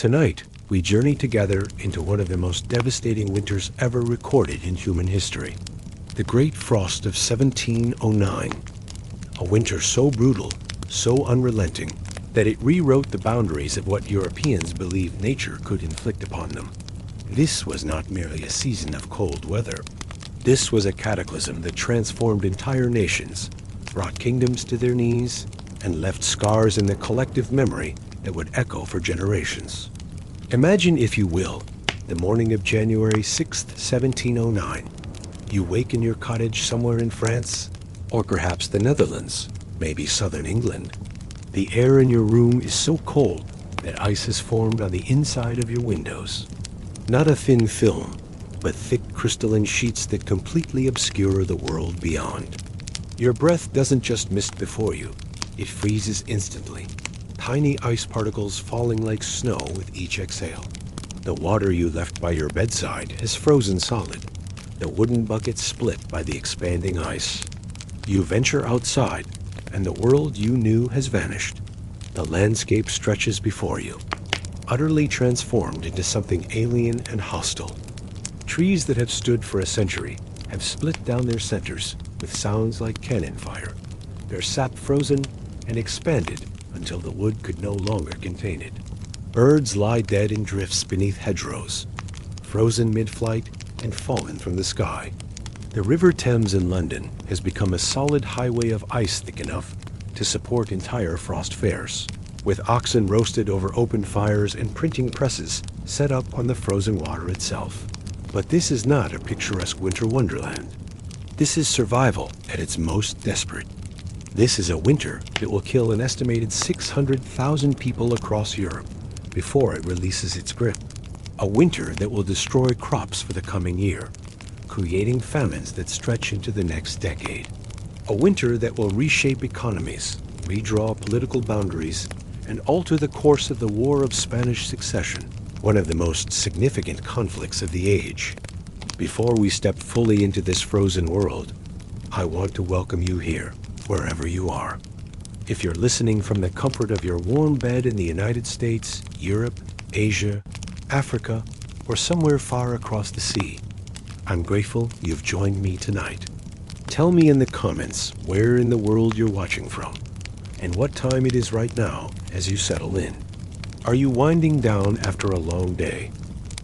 Tonight, we journey together into one of the most devastating winters ever recorded in human history. The Great Frost of 1709. A winter so brutal, so unrelenting, that it rewrote the boundaries of what Europeans believed nature could inflict upon them. This was not merely a season of cold weather. This was a cataclysm that transformed entire nations, brought kingdoms to their knees, and left scars in the collective memory that would echo for generations. Imagine, if you will, the morning of January 6th, 1709. You wake in your cottage somewhere in France, or perhaps the Netherlands, maybe southern England. The air in your room is so cold that ice has formed on the inside of your windows. Not a thin film, but thick crystalline sheets that completely obscure the world beyond. Your breath doesn't just mist before you, it freezes instantly. Tiny ice particles falling like snow with each exhale. The water you left by your bedside has frozen solid. The wooden bucket split by the expanding ice. You venture outside, and the world you knew has vanished. The landscape stretches before you, utterly transformed into something alien and hostile. Trees that have stood for a century have split down their centers with sounds like cannon fire. Their sap frozen and expanded until the wood could no longer contain it. Birds lie dead in drifts beneath hedgerows, frozen mid-flight and fallen from the sky. The River Thames in London has become a solid highway of ice thick enough to support entire frost fairs, with oxen roasted over open fires and printing presses set up on the frozen water itself. But this is not a picturesque winter wonderland. This is survival at its most desperate. This is a winter that will kill an estimated 600,000 people across Europe before it releases its grip. A winter that will destroy crops for the coming year, creating famines that stretch into the next decade. A winter that will reshape economies, redraw political boundaries, and alter the course of the War of Spanish Succession, one of the most significant conflicts of the age. Before we step fully into this frozen world, I want to welcome you here, wherever you are. If you're listening from the comfort of your warm bed in the United States, Europe, Asia, Africa, or somewhere far across the sea, I'm grateful you've joined me tonight. Tell me in the comments where in the world you're watching from, and what time it is right now as you settle in. Are you winding down after a long day?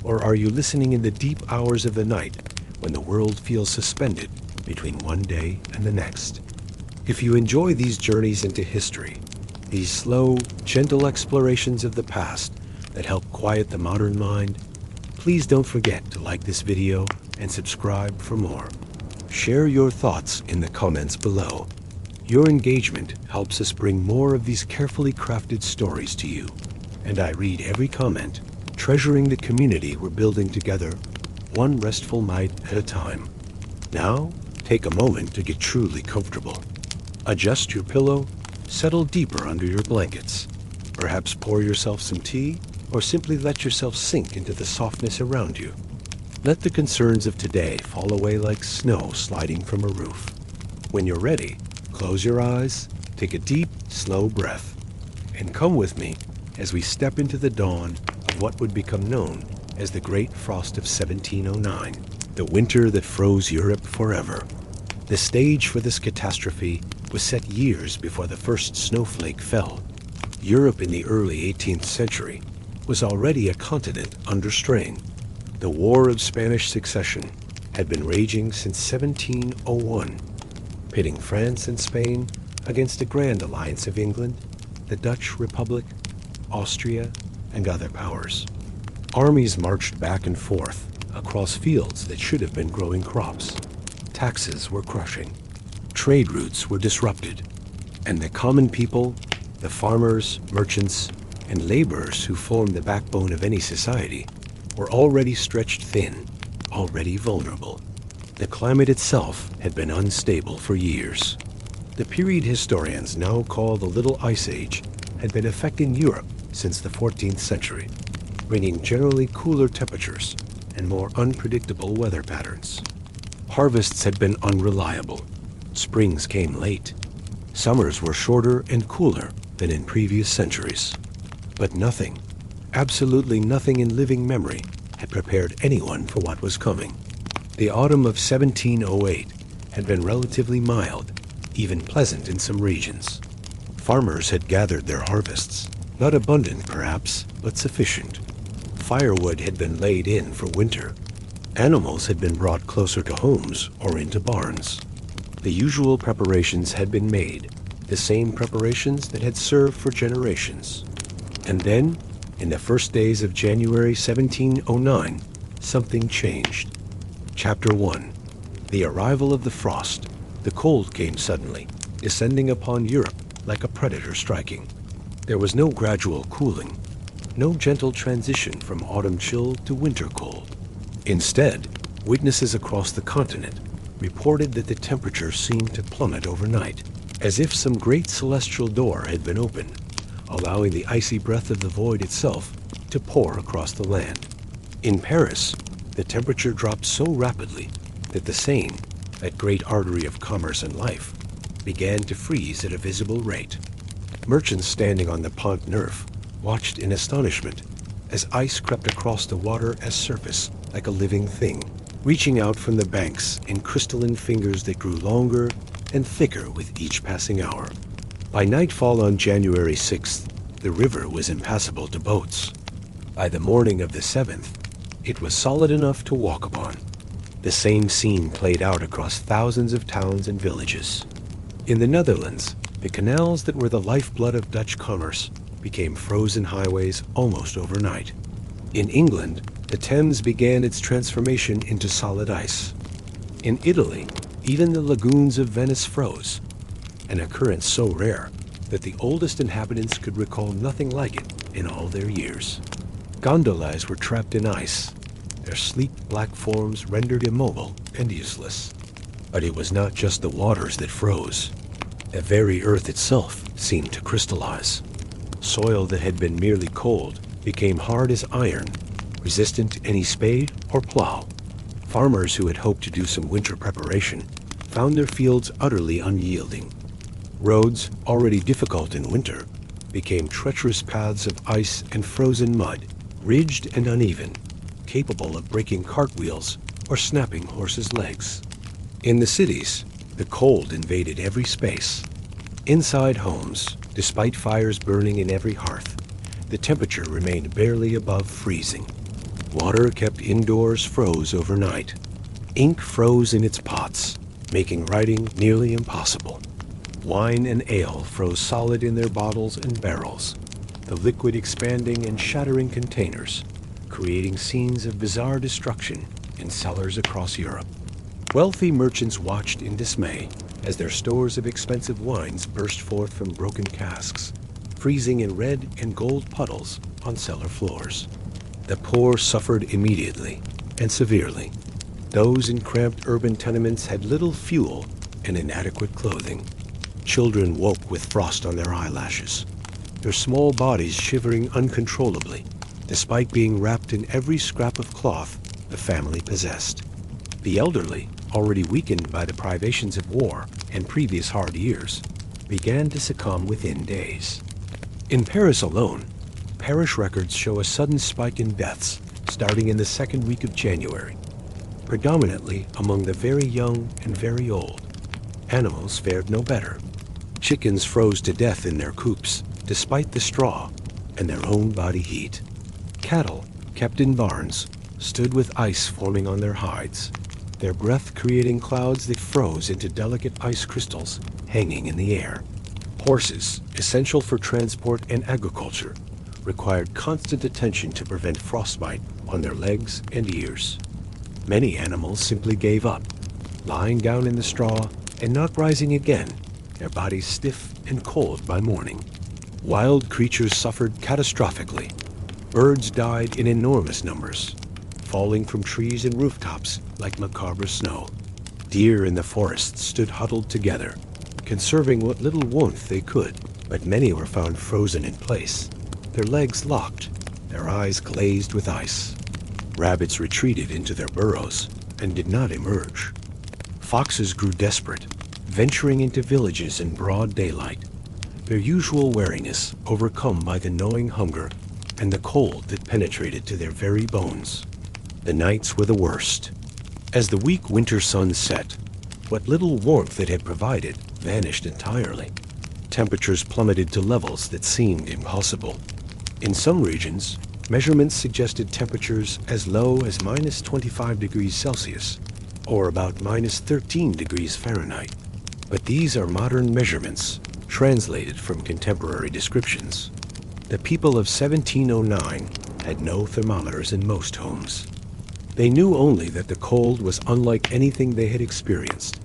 Or are you listening in the deep hours of the night when the world feels suspended between one day and the next? If you enjoy these journeys into history, these slow, gentle explorations of the past that help quiet the modern mind, please don't forget to like this video and subscribe for more. Share your thoughts in the comments below. Your engagement helps us bring more of these carefully crafted stories to you, and I read every comment, treasuring the community we're building together, one restful night at a time. Now, take a moment to get truly comfortable. Adjust your pillow, settle deeper under your blankets. Perhaps pour yourself some tea, or simply let yourself sink into the softness around you. Let the concerns of today fall away like snow sliding from a roof. When you're ready, close your eyes, take a deep, slow breath, and come with me as we step into the dawn of what would become known as the Great Frost of 1709, the winter that froze Europe forever. The stage for this catastrophe was set years before the first snowflake fell. Europe in the early 18th century was already a continent under strain. The War of Spanish Succession had been raging since 1701, pitting France and Spain against a grand alliance of England, the Dutch Republic, Austria, and other powers. Armies marched back and forth across fields that should have been growing crops. Taxes were crushing. Trade routes were disrupted. And the common people, the farmers, merchants, and laborers who formed the backbone of any society, were already stretched thin, already vulnerable. The climate itself had been unstable for years. The period historians now call the Little Ice Age had been affecting Europe since the 14th century, bringing generally cooler temperatures and more unpredictable weather patterns. Harvests had been unreliable. Springs came late. Summers were shorter and cooler than in previous centuries. But nothing, Absolutely nothing in living memory had prepared anyone for what was coming. The autumn of 1708 had been relatively mild, even pleasant in some regions. Farmers had gathered their harvests, not abundant perhaps, but sufficient. Firewood had been laid in for winter. Animals had been brought closer to homes or into barns. The usual preparations had been made, the same preparations that had served for generations. And then, in the first days of January 1709, something changed. Chapter 1. The arrival of the frost. The cold came suddenly, descending upon Europe like a predator striking. There was no gradual cooling, no gentle transition from autumn chill to winter cold. Instead, witnesses across the continent reported that the temperature seemed to plummet overnight, as if some great celestial door had been opened, allowing the icy breath of the void itself to pour across the land. In Paris, the temperature dropped so rapidly that the Seine, that great artery of commerce and life, began to freeze at a visible rate. Merchants standing on the Pont Neuf watched in astonishment as ice crept across the water as surface like a living thing, reaching out from the banks in crystalline fingers that grew longer and thicker with each passing hour. By nightfall on January 6th, the river was impassable to boats. By the morning of the 7th, it was solid enough to walk upon. The same scene played out across thousands of towns and villages. In the Netherlands, the canals that were the lifeblood of Dutch commerce became frozen highways almost overnight. In England, the Thames began its transformation into solid ice. In Italy, even the lagoons of Venice froze, an occurrence so rare that the oldest inhabitants could recall nothing like it in all their years. Gondolas were trapped in ice, their sleek black forms rendered immobile and useless. But it was not just the waters that froze. The very earth itself seemed to crystallize. Soil that had been merely cold became hard as iron, resistant to any spade or plow. Farmers who had hoped to do some winter preparation found their fields utterly unyielding. Roads, already difficult in winter, became treacherous paths of ice and frozen mud, ridged and uneven, capable of breaking cartwheels or snapping horses' legs. In the cities, the cold invaded every space. Inside homes, despite fires burning in every hearth, the temperature remained barely above freezing. Water kept indoors froze overnight. Ink froze in its pots, making writing nearly impossible. Wine and ale froze solid in their bottles and barrels, the liquid expanding and shattering containers, creating scenes of bizarre destruction in cellars across Europe. Wealthy merchants watched in dismay as their stores of expensive wines burst forth from broken casks, freezing in red and gold puddles on cellar floors. The poor suffered immediately and severely. Those in cramped urban tenements had little fuel and inadequate clothing. Children woke with frost on their eyelashes, their small bodies shivering uncontrollably, despite being wrapped in every scrap of cloth the family possessed. The elderly, already weakened by the privations of war and previous hard years, began to succumb within days. In Paris alone, parish records show a sudden spike in deaths starting in the second week of January, predominantly among the very young and very old. Animals fared no better. Chickens froze to death in their coops, despite the straw and their own body heat. Cattle, kept in barns, stood with ice forming on their hides, their breath creating clouds that froze into delicate ice crystals hanging in the air. Horses, essential for transport and agriculture, required constant attention to prevent frostbite on their legs and ears. Many animals simply gave up, lying down in the straw and not rising again, their bodies stiff and cold by morning. Wild creatures suffered catastrophically. Birds died in enormous numbers, falling from trees and rooftops like macabre snow. Deer in the forests stood huddled together, conserving what little warmth they could, but many were found frozen in place, their legs locked, their eyes glazed with ice. Rabbits retreated into their burrows and did not emerge. Foxes grew desperate, venturing into villages in broad daylight, their usual wariness overcome by the gnawing hunger and the cold that penetrated to their very bones. The nights were the worst. As the weak winter sun set, what little warmth it had provided vanished entirely. Temperatures plummeted to levels that seemed impossible. In some regions, measurements suggested temperatures as low as minus 25 degrees Celsius, or about minus 13 degrees Fahrenheit. But these are modern measurements, translated from contemporary descriptions. The people of 1709 had no thermometers in most homes. They knew only that the cold was unlike anything they had experienced,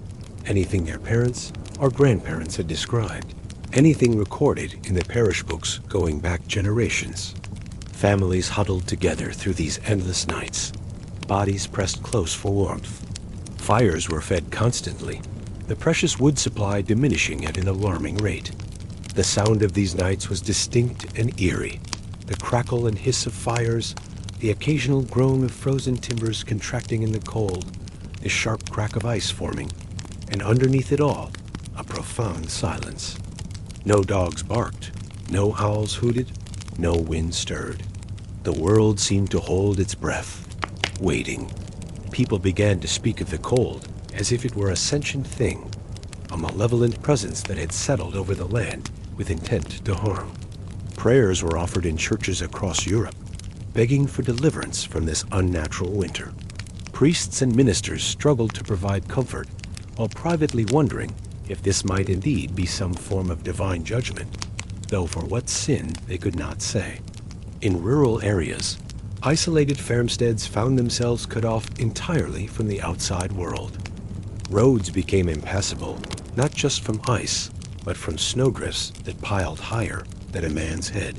anything their parents or grandparents had described, anything recorded in the parish books going back generations. Families huddled together through these endless nights, bodies pressed close for warmth. Fires were fed constantly, the precious wood supply diminishing at an alarming rate. The sound of these nights was distinct and eerie. The crackle and hiss of fires, the occasional groan of frozen timbers contracting in the cold, the sharp crack of ice forming, and underneath it all, a profound silence. No dogs barked, no owls hooted, no wind stirred. The world seemed to hold its breath, waiting. People began to speak of the cold as if it were a sentient thing, a malevolent presence that had settled over the land with intent to harm. Prayers were offered in churches across Europe, begging for deliverance from this unnatural winter. Priests and ministers struggled to provide comfort, while privately wondering if this might indeed be some form of divine judgment, though for what sin they could not say. In rural areas, isolated farmsteads found themselves cut off entirely from the outside world. Roads became impassable, not just from ice, but from snowdrifts that piled higher than a man's head.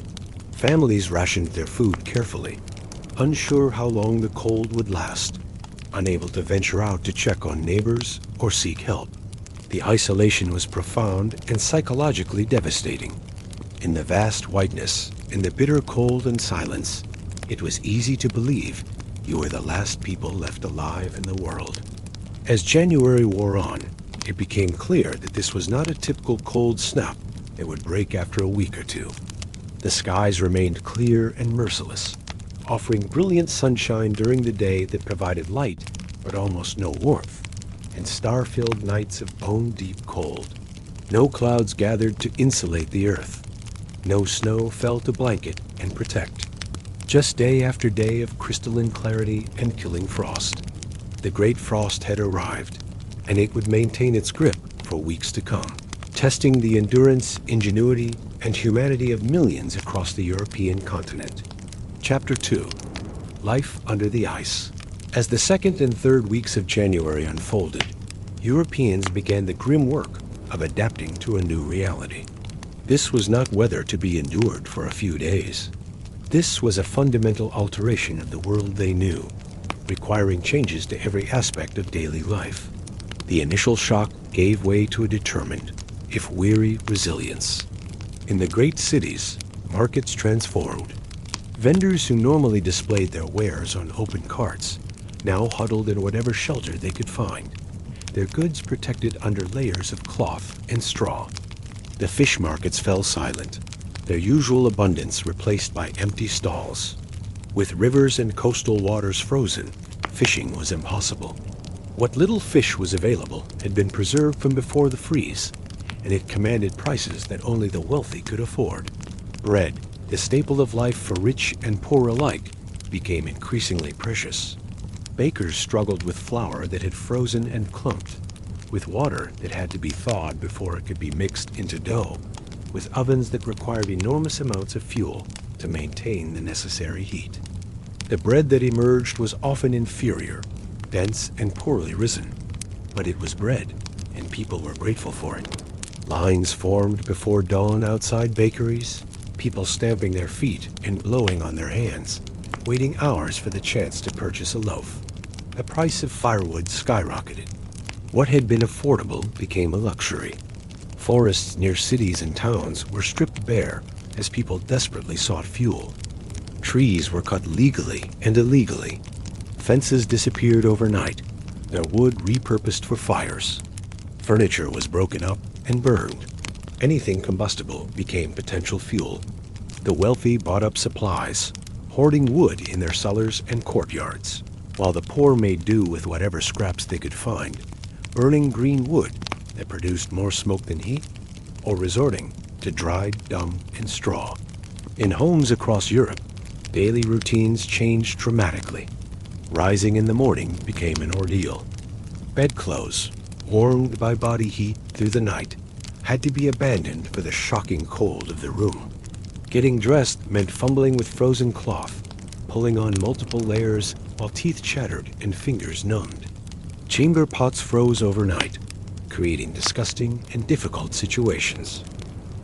Families rationed their food carefully, unsure how long the cold would last, unable to venture out to check on neighbors or seek help. The isolation was profound and psychologically devastating. In the vast whiteness, in the bitter cold and silence, it was easy to believe you were the last people left alive in the world. As January wore on, it became clear that this was not a typical cold snap that would break after a week or two. The skies remained clear and merciless, offering brilliant sunshine during the day that provided light but almost no warmth, and star-filled nights of bone-deep cold. No clouds gathered to insulate the earth. No snow fell to blanket and protect. Just day after day of crystalline clarity and killing frost. The great frost had arrived, and it would maintain its grip for weeks to come, testing the endurance, ingenuity, and humanity of millions across the European continent. Chapter 2. Life Under the Ice. As the second and third weeks of January unfolded, Europeans began the grim work of adapting to a new reality. This was not weather to be endured for a few days. This was a fundamental alteration of the world they knew, requiring changes to every aspect of daily life. The initial shock gave way to a determined, if weary, resilience. In the great cities, markets transformed. Vendors who normally displayed their wares on open carts now huddled in whatever shelter they could find, their goods protected under layers of cloth and straw. The fish markets fell silent, their usual abundance replaced by empty stalls. With rivers and coastal waters frozen, fishing was impossible. What little fish was available had been preserved from before the freeze, and it commanded prices that only the wealthy could afford. Bread, the staple of life for rich and poor alike, became increasingly precious. Bakers struggled with flour that had frozen and clumped, with water that had to be thawed before it could be mixed into dough, with ovens that required enormous amounts of fuel to maintain the necessary heat. The bread that emerged was often inferior, dense and poorly risen, but it was bread, and people were grateful for it. Lines formed before dawn outside bakeries, people stamping their feet and blowing on their hands, waiting hours for the chance to purchase a loaf. The price of firewood skyrocketed. What had been affordable became a luxury. Forests near cities and towns were stripped bare as people desperately sought fuel. Trees were cut legally and illegally. Fences disappeared overnight, their wood repurposed for fires. Furniture was broken up and burned. Anything combustible became potential fuel. The wealthy bought up supplies, hoarding wood in their cellars and courtyards, while the poor made do with whatever scraps they could find, burning green wood that produced more smoke than heat, or resorting to dried dung and straw. In homes across Europe, daily routines changed dramatically. Rising in the morning became an ordeal. Bedclothes, warmed by body heat through the night, had to be abandoned for the shocking cold of the room. Getting dressed meant fumbling with frozen cloth, pulling on multiple layers while teeth chattered and fingers numbed. Chamber pots froze overnight, creating disgusting and difficult situations.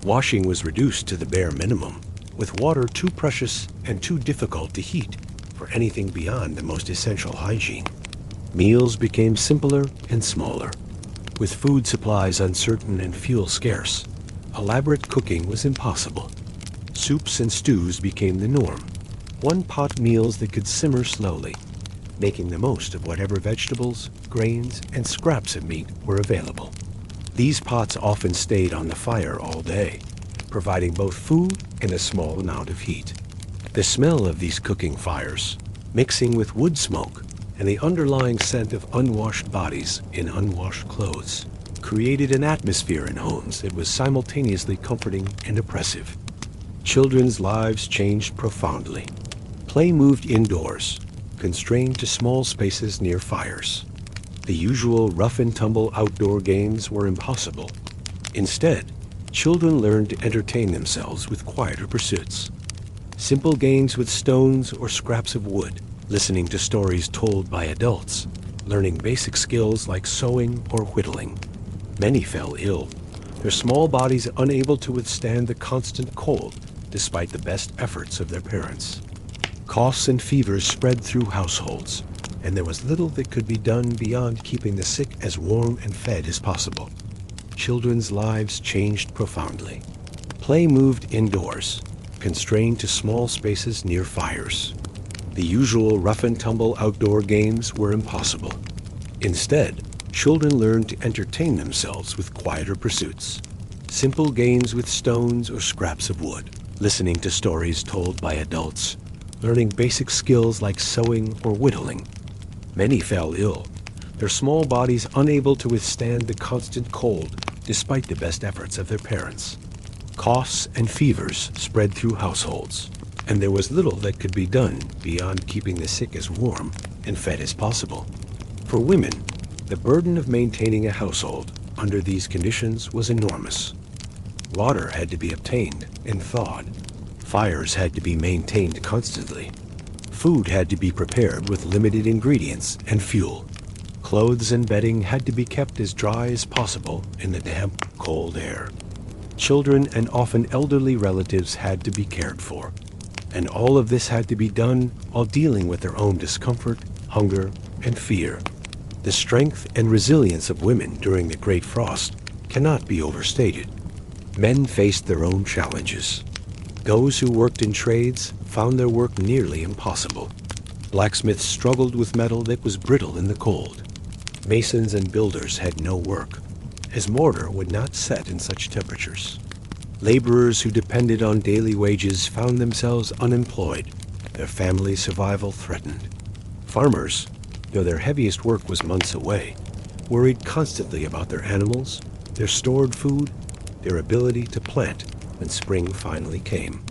Washing was reduced to the bare minimum, with water too precious and too difficult to heat for anything beyond the most essential hygiene. Meals became simpler and smaller. With food supplies uncertain and fuel scarce, elaborate cooking was impossible. Soups and stews became the norm, one-pot meals that could simmer slowly, making the most of whatever vegetables, grains, and scraps of meat were available. These pots often stayed on the fire all day, providing both food and a small amount of heat. The smell of these cooking fires, mixing with wood smoke and the underlying scent of unwashed bodies in unwashed clothes, created an atmosphere in homes that was simultaneously comforting and oppressive. Children's lives changed profoundly. Play moved indoors, constrained to small spaces near fires. The usual rough-and-tumble outdoor games were impossible. Instead, children learned to entertain themselves with quieter pursuits. Simple games with stones or scraps of wood, listening to stories told by adults, learning basic skills like sewing or whittling. Many fell ill, their small bodies unable to withstand the constant cold despite the best efforts of their parents. Coughs and fevers spread through households, and there was little that could be done beyond keeping the sick as warm and fed as possible. Children's lives changed profoundly. Play moved indoors, constrained to small spaces near fires. The usual rough-and-tumble outdoor games were impossible. Instead, children learned to entertain themselves with quieter pursuits. Simple games with stones or scraps of wood, listening to stories told by adults, learning basic skills like sewing or whittling. Many fell ill, their small bodies unable to withstand the constant cold despite the best efforts of their parents. Coughs and fevers spread through households, and there was little that could be done beyond keeping the sick as warm and fed as possible. For women, the burden of maintaining a household under these conditions was enormous. Water had to be obtained and thawed. Fires had to be maintained constantly. Food had to be prepared with limited ingredients and fuel. Clothes and bedding had to be kept as dry as possible in the damp, cold air. Children and often elderly relatives had to be cared for. And all of this had to be done while dealing with their own discomfort, hunger, and fear. The strength and resilience of women during the Great Frost cannot be overstated. Men faced their own challenges. Those who worked in trades found their work nearly impossible. Blacksmiths struggled with metal that was brittle in the cold. Masons and builders had no work, as mortar would not set in such temperatures. Laborers who depended on daily wages found themselves unemployed, their family survival threatened. Farmers, though their heaviest work was months away, worried constantly about their animals, their stored food, their ability to plant when spring finally came.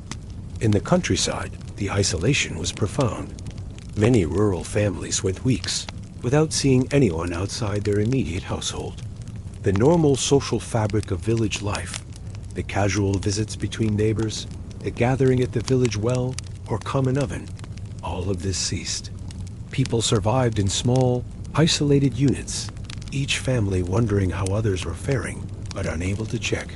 In the countryside, the isolation was profound. Many rural families went weeks without seeing anyone outside their immediate household. The normal social fabric of village life, the casual visits between neighbors, the gathering at the village well or common oven, all of this ceased. People survived in small, isolated units, each family wondering how others were faring, but unable to check.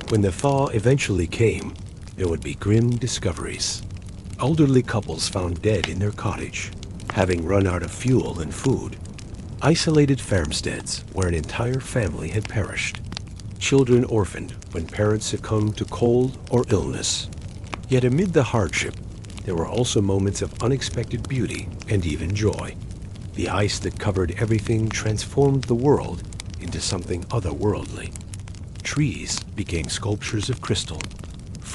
When the thaw eventually came, there would be grim discoveries. Elderly couples found dead in their cottage, having run out of fuel and food. Isolated farmsteads where an entire family had perished. Children orphaned when parents succumbed to cold or illness. Yet amid the hardship, there were also moments of unexpected beauty and even joy. The ice that covered everything transformed the world into something otherworldly. Trees became sculptures of crystal.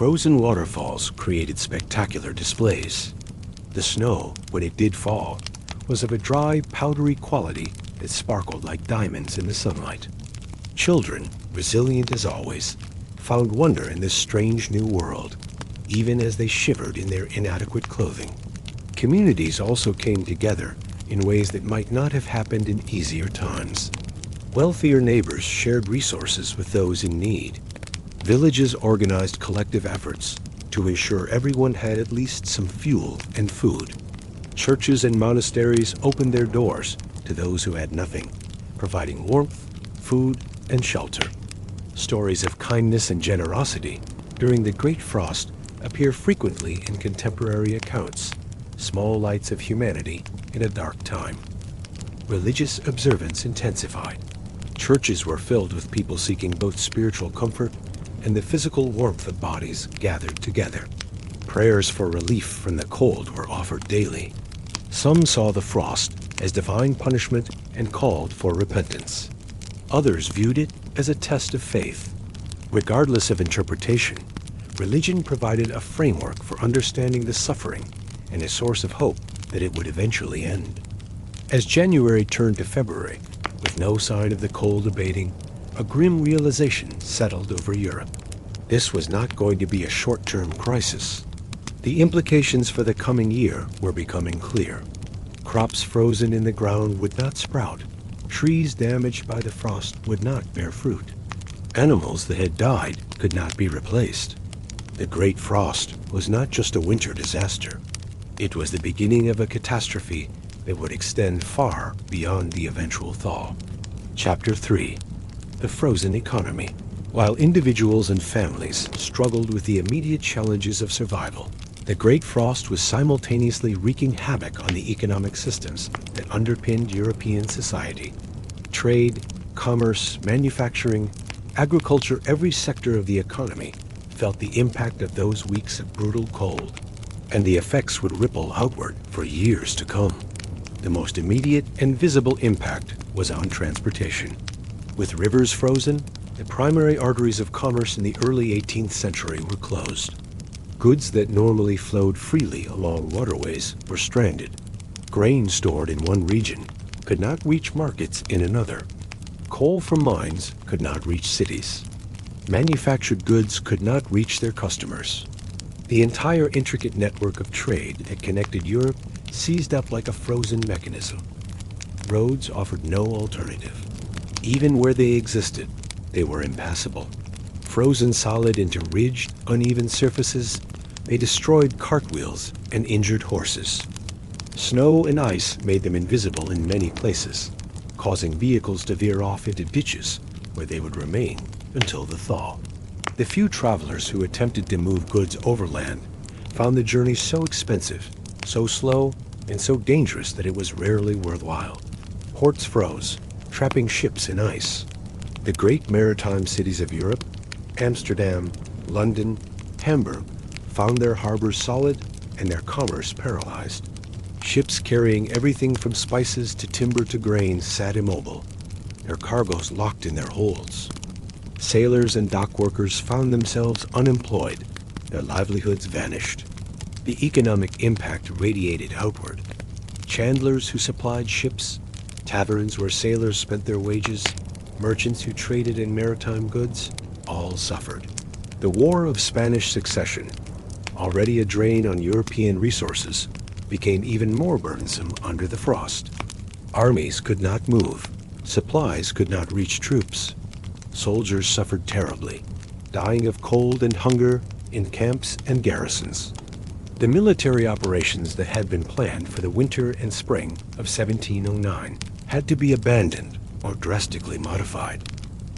Frozen waterfalls created spectacular displays. The snow, when it did fall, was of a dry, powdery quality that sparkled like diamonds in the sunlight. Children, resilient as always, found wonder in this strange new world, even as they shivered in their inadequate clothing. Communities also came together in ways that might not have happened in easier times. Wealthier neighbors shared resources with those in need. Villages organized collective efforts to ensure everyone had at least some fuel and food. Churches and monasteries opened their doors to those who had nothing, providing warmth, food, and shelter. Stories of kindness and generosity during the Great Frost appear frequently in contemporary accounts, small lights of humanity in a dark time. Religious observance intensified. Churches were filled with people seeking both spiritual comfort and the physical warmth of bodies gathered together. Prayers for relief from the cold were offered daily. Some saw the frost as divine punishment and called for repentance. Others viewed it as a test of faith. Regardless of interpretation, religion provided a framework for understanding the suffering and a source of hope that it would eventually end. As January turned to February, with no sign of the cold abating, a grim realization settled over Europe. This was not going to be a short-term crisis. The implications for the coming year were becoming clear. Crops frozen in the ground would not sprout. Trees damaged by the frost would not bear fruit. Animals that had died could not be replaced. The Great Frost was not just a winter disaster. It was the beginning of a catastrophe that would extend far beyond the eventual thaw. Chapter 3. The Frozen Economy. While individuals and families struggled with the immediate challenges of survival, the Great Frost was simultaneously wreaking havoc on the economic systems that underpinned European society. Trade, commerce, manufacturing, agriculture, every sector of the economy felt the impact of those weeks of brutal cold, and the effects would ripple outward for years to come. The most immediate and visible impact was on transportation. With rivers frozen, the primary arteries of commerce in the early 18th century were closed. Goods that normally flowed freely along waterways were stranded. Grain stored in one region could not reach markets in another. Coal from mines could not reach cities. Manufactured goods could not reach their customers. The entire intricate network of trade that connected Europe seized up like a frozen mechanism. Roads offered no alternative. Even where they existed, they were impassable. Frozen solid into ridged, uneven surfaces, they destroyed cartwheels and injured horses. Snow and ice made them invisible in many places, causing vehicles to veer off into ditches where they would remain until the thaw. The few travelers who attempted to move goods overland found the journey so expensive, so slow, and so dangerous that it was rarely worthwhile. Ports froze, trapping ships in ice. The great maritime cities of Europe, Amsterdam, London, Hamburg, found their harbors solid and their commerce paralyzed. Ships carrying everything from spices to timber to grain sat immobile, their cargoes locked in their holds. Sailors and dock workers found themselves unemployed, their livelihoods vanished. The economic impact radiated outward. Chandlers who supplied ships, taverns where sailors spent their wages, merchants who traded in maritime goods, all suffered. The War of Spanish Succession, already a drain on European resources, became even more burdensome under the frost. Armies could not move. Supplies could not reach troops. Soldiers suffered terribly, dying of cold and hunger in camps and garrisons. The military operations that had been planned for the winter and spring of 1709 had to be abandoned or drastically modified.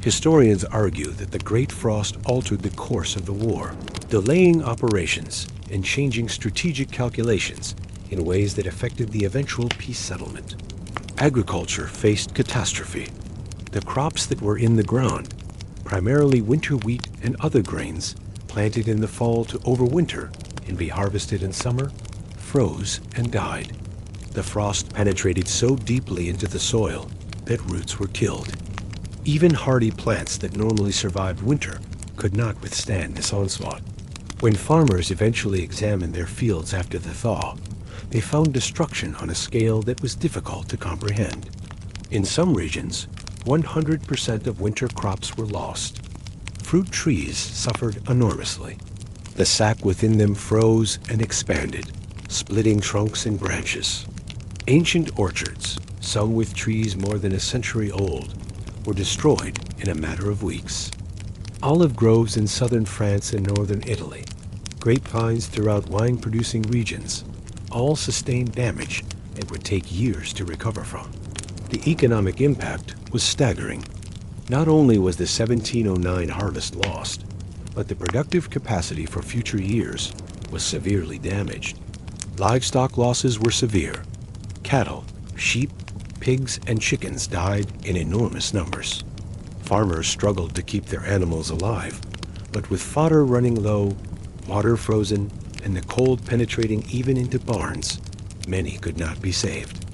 Historians argue that the Great Frost altered the course of the war, delaying operations and changing strategic calculations in ways that affected the eventual peace settlement. Agriculture faced catastrophe. The crops that were in the ground, primarily winter wheat and other grains, planted in the fall to overwinter and be harvested in summer, froze and died. The frost penetrated so deeply into the soil that roots were killed. Even hardy plants that normally survived winter could not withstand this onslaught. When farmers eventually examined their fields after the thaw, they found destruction on a scale that was difficult to comprehend. In some regions, 100% of winter crops were lost. Fruit trees suffered enormously. The sap within them froze and expanded, splitting trunks and branches. Ancient orchards, some with trees more than a century old, were destroyed in a matter of weeks. Olive groves in southern France and northern Italy, grapevines throughout wine-producing regions, all sustained damage and would take years to recover from. The economic impact was staggering. Not only was the 1709 harvest lost, but the productive capacity for future years was severely damaged. Livestock losses were severe. Cattle, sheep, pigs, and chickens died in enormous numbers. Farmers struggled to keep their animals alive, but with fodder running low, water frozen, and the cold penetrating even into barns, many could not be saved.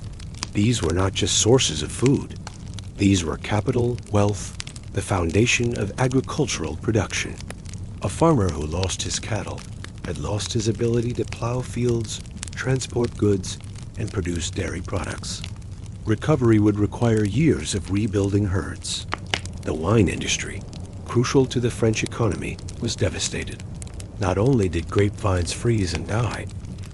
These were not just sources of food. These were capital, wealth, the foundation of agricultural production. A farmer who lost his cattle had lost his ability to plow fields, transport goods, and produce dairy products. Recovery would require years of rebuilding herds. The wine industry, crucial to the French economy, was devastated. Not only did grapevines freeze and die,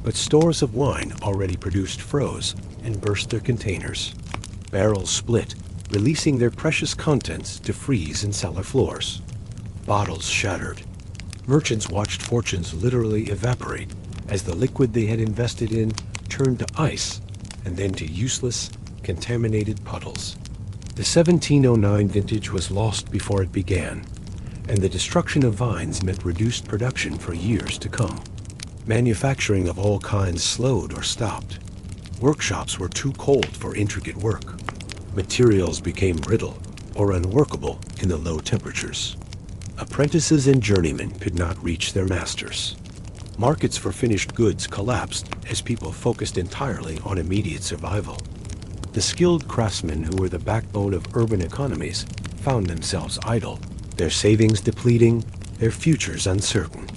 but stores of wine already produced froze and burst their containers. Barrels split, releasing their precious contents to freeze in cellar floors. Bottles shattered. Merchants watched fortunes literally evaporate as the liquid they had invested in turned to ice and then to useless, contaminated puddles. The 1709 vintage was lost before it began, and the destruction of vines meant reduced production for years to come. Manufacturing of all kinds slowed or stopped. Workshops were too cold for intricate work. Materials became brittle or unworkable in the low temperatures. Apprentices and journeymen could not reach their masters. Markets for finished goods collapsed as people focused entirely on immediate survival. The skilled craftsmen who were the backbone of urban economies found themselves idle, their savings depleting, their futures uncertain.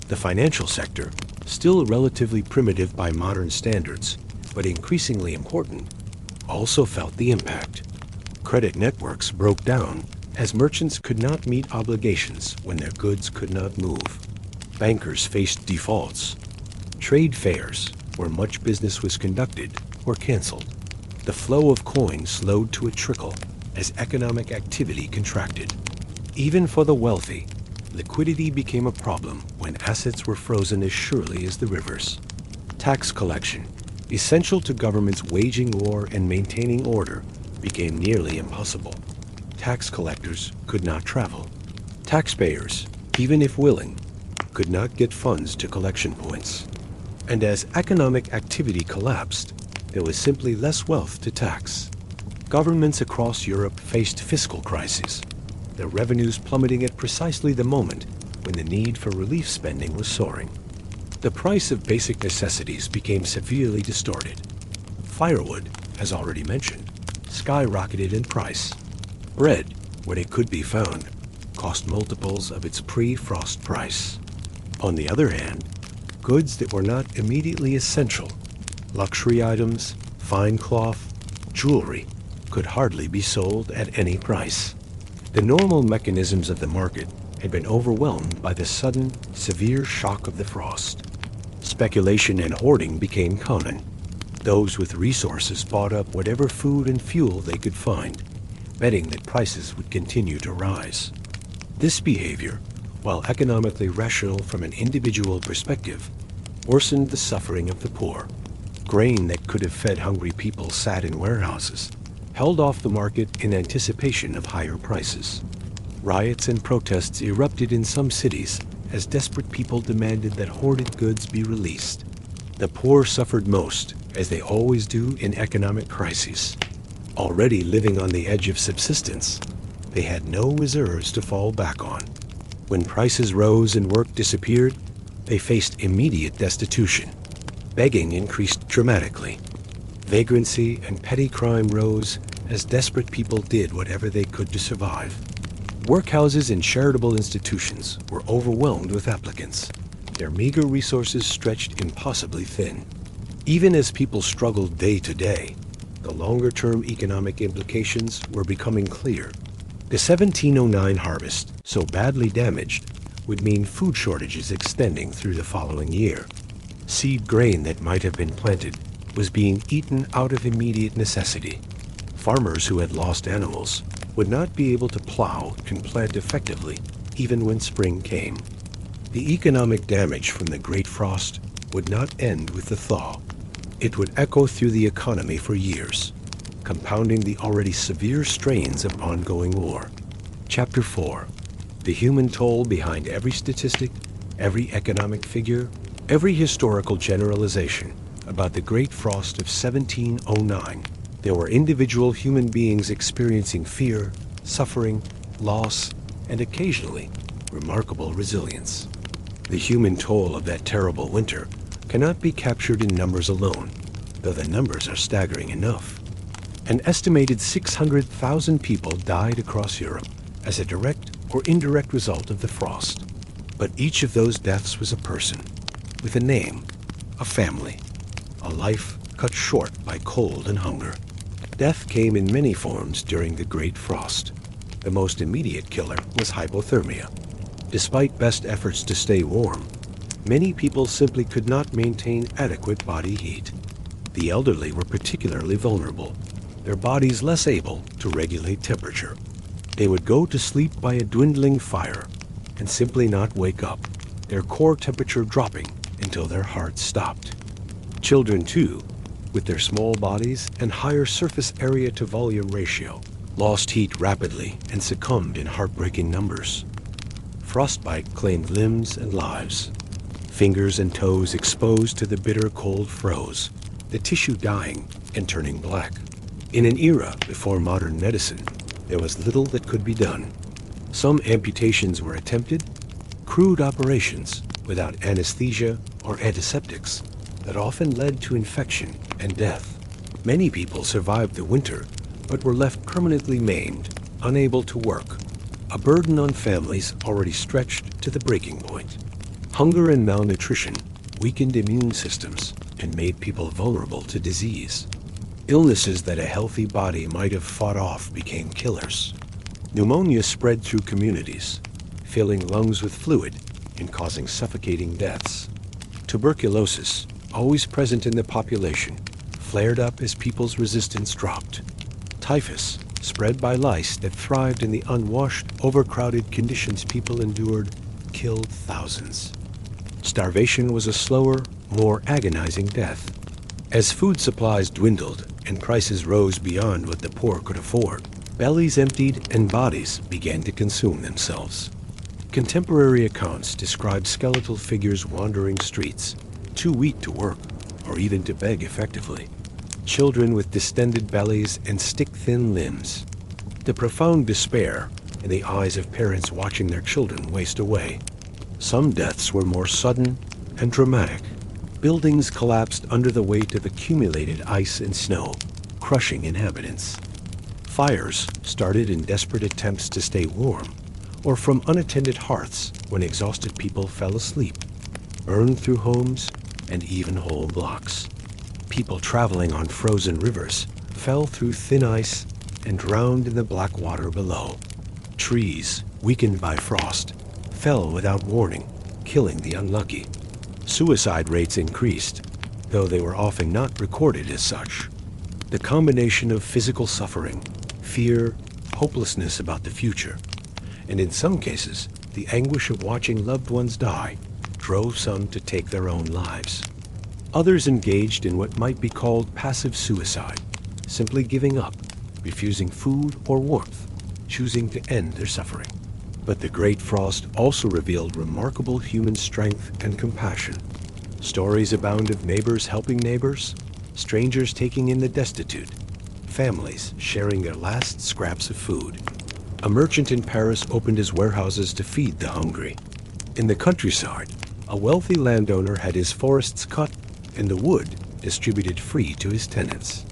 The financial sector, still relatively primitive by modern standards, but increasingly important, also felt the impact. Credit networks broke down as merchants could not meet obligations when their goods could not move. Bankers faced defaults. Trade fairs, where much business was conducted, were canceled. The flow of coin slowed to a trickle as economic activity contracted. Even for the wealthy, liquidity became a problem when assets were frozen as surely as the rivers. Tax collection, essential to governments waging war and maintaining order, became nearly impossible. Tax collectors could not travel. Taxpayers, even if willing, could not get funds to collection points. And as economic activity collapsed, there was simply less wealth to tax. Governments across Europe faced fiscal crises, their revenues plummeting at precisely the moment when the need for relief spending was soaring. The price of basic necessities became severely distorted. Firewood, as already mentioned, skyrocketed in price. Bread, when it could be found, cost multiples of its pre-frost price. On the other hand, goods that were not immediately essential, luxury items, fine cloth, jewelry, could hardly be sold at any price. The normal mechanisms of the market had been overwhelmed by the sudden, severe shock of the frost. Speculation and hoarding became common. Those with resources bought up whatever food and fuel they could find, betting that prices would continue to rise. This behavior, while economically rational from an individual perspective, worsened the suffering of the poor. Grain that could have fed hungry people sat in warehouses, held off the market in anticipation of higher prices. Riots and protests erupted in some cities as desperate people demanded that hoarded goods be released. The poor suffered most, as they always do in economic crises. Already living on the edge of subsistence, they had no reserves to fall back on. When prices rose and work disappeared, they faced immediate destitution. Begging increased dramatically. Vagrancy and petty crime rose as desperate people did whatever they could to survive. Workhouses and charitable institutions were overwhelmed with applicants. their meager resources stretched impossibly thin. Even as people struggled day to day, the longer-term economic implications were becoming clear. The 1709 harvest, so badly damaged, would mean food shortages extending through the following year. Seed grain that might have been planted was being eaten out of immediate necessity. Farmers who had lost animals would not be able to plow and plant effectively even when spring came. The economic damage from the Great Frost would not end with the thaw. It would echo through the economy for years, compounding the already severe strains of ongoing war. Chapter 4. The human toll behind every statistic, every economic figure, every historical generalization about the Great Frost of 1709. There were individual human beings experiencing fear, suffering, loss, and occasionally remarkable resilience. The human toll of that terrible winter cannot be captured in numbers alone, though the numbers are staggering enough. An estimated 600,000 people died across Europe as a direct or indirect result of the frost. But each of those deaths was a person, with a name, a family, a life cut short by cold and hunger. Death came in many forms during the Great Frost. The most immediate killer was hypothermia. Despite best efforts to stay warm, many people simply could not maintain adequate body heat. The elderly were particularly vulnerable, their bodies less able to regulate temperature. They would go to sleep by a dwindling fire and simply not wake up, their core temperature dropping until their hearts stopped. Children, too, with their small bodies and higher surface area to volume ratio, lost heat rapidly and succumbed in heartbreaking numbers. Frostbite claimed limbs and lives. Fingers and toes exposed to the bitter cold froze, the tissue dying and turning black. In an era before modern medicine, there was little that could be done. Some amputations were attempted, crude operations without anesthesia or antiseptics that often led to infection and death. Many people survived the winter, but were left permanently maimed, unable to work, a burden on families already stretched to the breaking point. Hunger and malnutrition weakened immune systems and made people vulnerable to disease. Illnesses that a healthy body might have fought off became killers. Pneumonia spread through communities, filling lungs with fluid and causing suffocating deaths. Tuberculosis, always present in the population, flared up as people's resistance dropped. Typhus, spread by lice that thrived in the unwashed, overcrowded conditions people endured, killed thousands. Starvation was a slower, more agonizing death. As food supplies dwindled and prices rose beyond what the poor could afford, bellies emptied and bodies began to consume themselves. Contemporary accounts describe skeletal figures wandering streets, too weak to work or even to beg effectively. Children with distended bellies and stick-thin limbs. The profound despair in the eyes of parents watching their children waste away. Some deaths were more sudden and dramatic. Buildings collapsed under the weight of accumulated ice and snow, crushing inhabitants. Fires started in desperate attempts to stay warm, or from unattended hearths when exhausted people fell asleep, burned through homes and even whole blocks. People traveling on frozen rivers fell through thin ice and drowned in the black water below. Trees, weakened by frost, fell without warning, killing the unlucky. Suicide rates increased, though they were often not recorded as such. The combination of physical suffering, fear, hopelessness about the future, and in some cases, the anguish of watching loved ones die, drove some to take their own lives. Others engaged in what might be called passive suicide, simply giving up, refusing food or warmth, choosing to end their suffering. But the Great Frost also revealed remarkable human strength and compassion. Stories abound of neighbors helping neighbors, strangers taking in the destitute, families sharing their last scraps of food. A merchant in Paris opened his warehouses to feed the hungry. In the countryside, a wealthy landowner had his forests cut and the wood distributed free to his tenants.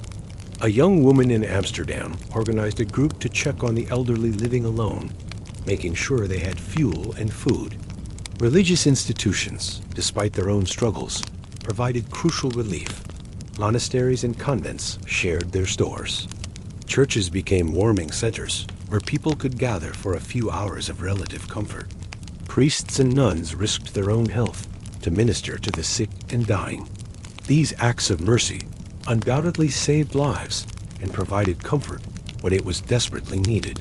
A young woman in Amsterdam organized a group to check on the elderly living alone, making sure they had fuel and food. Religious institutions, despite their own struggles, provided crucial relief. Monasteries and convents shared their stores. Churches became warming centers where people could gather for a few hours of relative comfort. Priests and nuns risked their own health to minister to the sick and dying. These acts of mercy undoubtedly saved lives and provided comfort when it was desperately needed.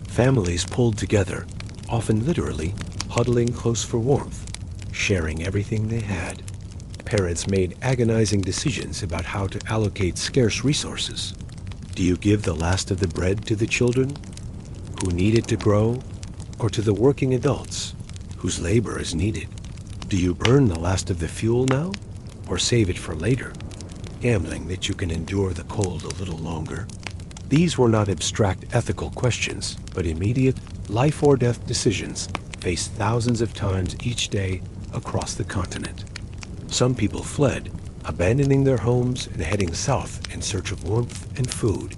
Families pulled together, often literally huddling close for warmth, sharing everything they had. Parents made agonizing decisions about how to allocate scarce resources. Do you give the last of the bread to the children who need it to grow, or to the working adults whose labor is needed? Do you burn the last of the fuel now, or save it for later, gambling that you can endure the cold a little longer? These were not abstract ethical questions, but immediate life or death decisions faced thousands of times each day across the continent. Some people fled, abandoning their homes and heading south in search of warmth and food.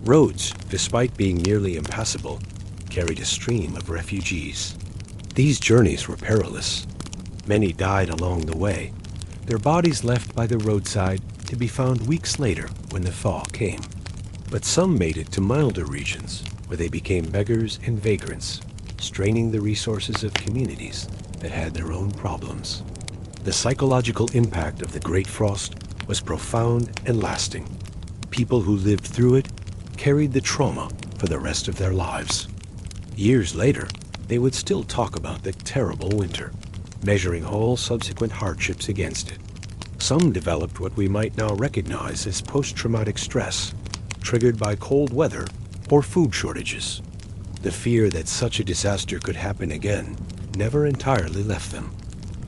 Roads, despite being nearly impassable, carried a stream of refugees. These journeys were perilous. Many died along the way, their bodies left by the roadside to be found weeks later when the thaw came. But some made it to milder regions, where they became beggars and vagrants, straining the resources of communities that had their own problems. The psychological impact of the Great Frost was profound and lasting. People who lived through it carried the trauma for the rest of their lives. Years later, they would still talk about the terrible winter, measuring all subsequent hardships against it. Some developed what we might now recognize as post-traumatic stress, triggered by cold weather or food shortages. The fear that such a disaster could happen again never entirely left them.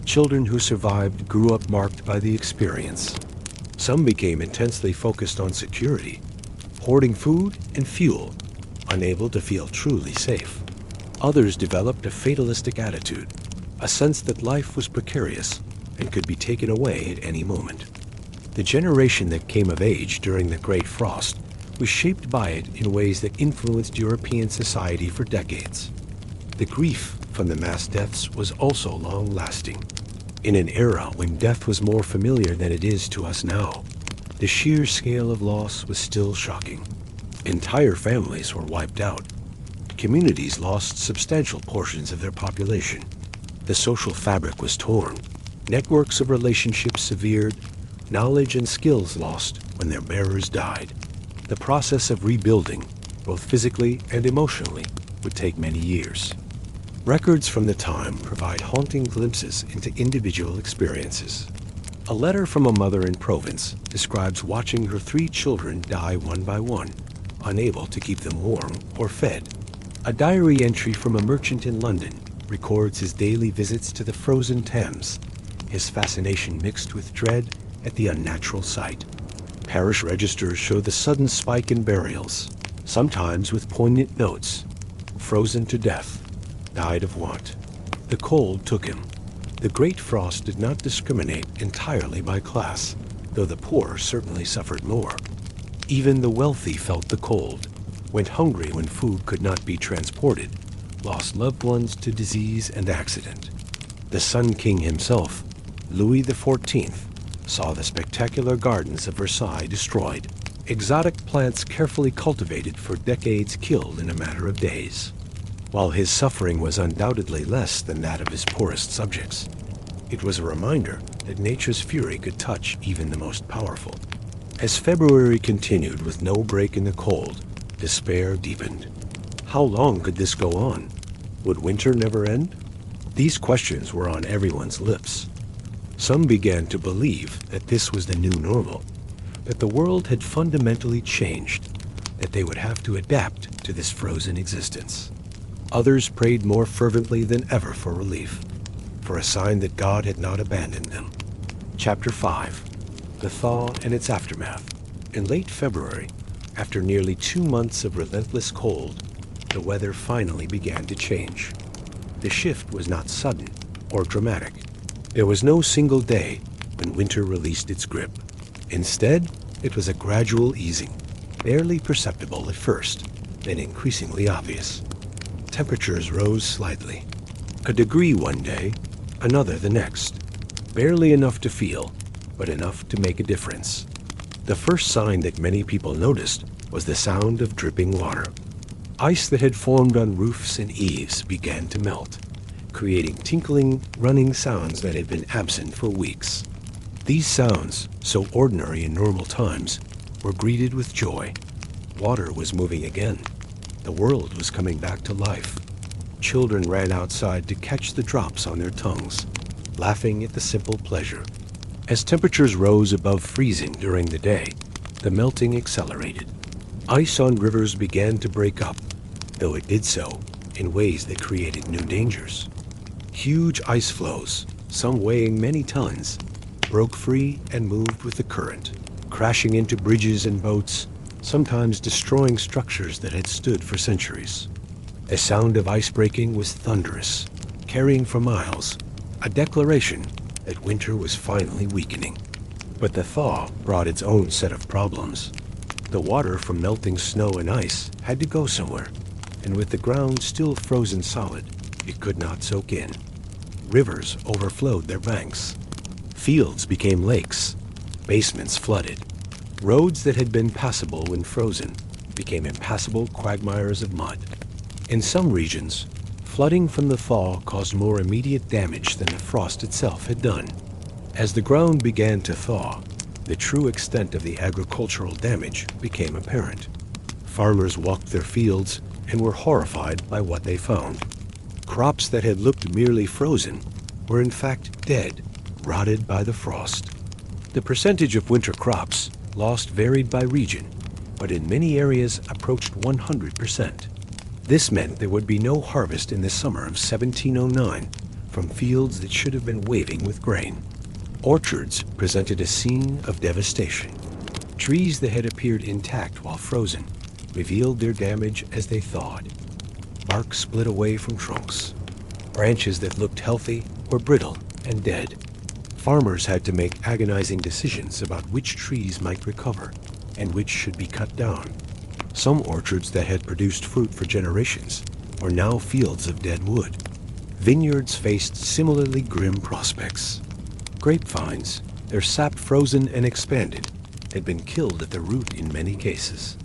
Children who survived grew up marked by the experience. Some became intensely focused on security, hoarding food and fuel, unable to feel truly safe. Others developed a fatalistic attitude, a sense that life was precarious and could be taken away at any moment. The generation that came of age during the Great Frost was shaped by it in ways that influenced European society for decades. The grief from the mass deaths was also long-lasting. In an era when death was more familiar than it is to us now, the sheer scale of loss was still shocking. Entire families were wiped out. Communities lost substantial portions of their population. The social fabric was torn. Networks of relationships severed, knowledge and skills lost when their bearers died. The process of rebuilding, both physically and emotionally, would take many years. Records from the time provide haunting glimpses into individual experiences. A letter from a mother in Provence describes watching her 3 children die one by one, unable to keep them warm or fed. A diary entry from a merchant in London records his daily visits to the frozen Thames, his fascination mixed with dread at the unnatural sight. Parish registers show the sudden spike in burials, sometimes with poignant notes: frozen to death, died of want. The cold took him. The Great Frost did not discriminate entirely by class, though the poor certainly suffered more. Even the wealthy felt the cold, went hungry when food could not be transported, lost loved ones to disease and accident. The Sun King himself, Louis XIV, saw the spectacular gardens of Versailles destroyed, exotic plants carefully cultivated for decades killed in a matter of days. While his suffering was undoubtedly less than that of his poorest subjects, it was a reminder that nature's fury could touch even the most powerful. As February continued with no break in the cold, despair deepened. How long could this go on? Would winter never end? These questions were on everyone's lips. Some began to believe that this was the new normal, that the world had fundamentally changed, that they would have to adapt to this frozen existence. Others prayed more fervently than ever for relief, for a sign that God had not abandoned them. Chapter 5. The Thaw and its Aftermath. In late February, after nearly 2 months of relentless cold, the weather finally began to change. The shift was not sudden or dramatic. There was no single day when winter released its grip. Instead, it was a gradual easing, barely perceptible at first, then increasingly obvious. Temperatures rose slightly. A degree one day, another the next. Barely enough to feel, but enough to make a difference. The first sign that many people noticed was the sound of dripping water. Ice that had formed on roofs and eaves began to melt, creating tinkling, running sounds that had been absent for weeks. These sounds, so ordinary in normal times, were greeted with joy. Water was moving again. The world was coming back to life. Children ran outside to catch the drops on their tongues, laughing at the simple pleasure. As temperatures rose above freezing during the day, the melting accelerated. Ice on rivers began to break up, though it did so in ways that created new dangers. Huge ice floes, some weighing many tons, broke free and moved with the current, crashing into bridges and boats, sometimes destroying structures that had stood for centuries. The sound of ice breaking was thunderous, carrying for miles, a declaration that winter was finally weakening. But the thaw brought its own set of problems. The water from melting snow and ice had to go somewhere, and with the ground still frozen solid, it could not soak in. Rivers overflowed their banks. Fields became lakes. Basements flooded. Roads that had been passable when frozen became impassable quagmires of mud. In some regions, flooding from the thaw caused more immediate damage than the frost itself had done. As the ground began to thaw, the true extent of the agricultural damage became apparent. Farmers walked their fields and were horrified by what they found. Crops that had looked merely frozen were in fact dead, rotted by the frost. The percentage of winter crops lost varied by region, but in many areas approached 100%. This meant there would be no harvest in the summer of 1709 from fields that should have been waving with grain. Orchards presented a scene of devastation. Trees that had appeared intact while frozen revealed their damage as they thawed. Bark split away from trunks. Branches that looked healthy were brittle and dead. Farmers had to make agonizing decisions about which trees might recover and which should be cut down. Some orchards that had produced fruit for generations were now fields of dead wood. Vineyards faced similarly grim prospects. Grapevines, their sap frozen and expanded, had been killed at the root in many cases.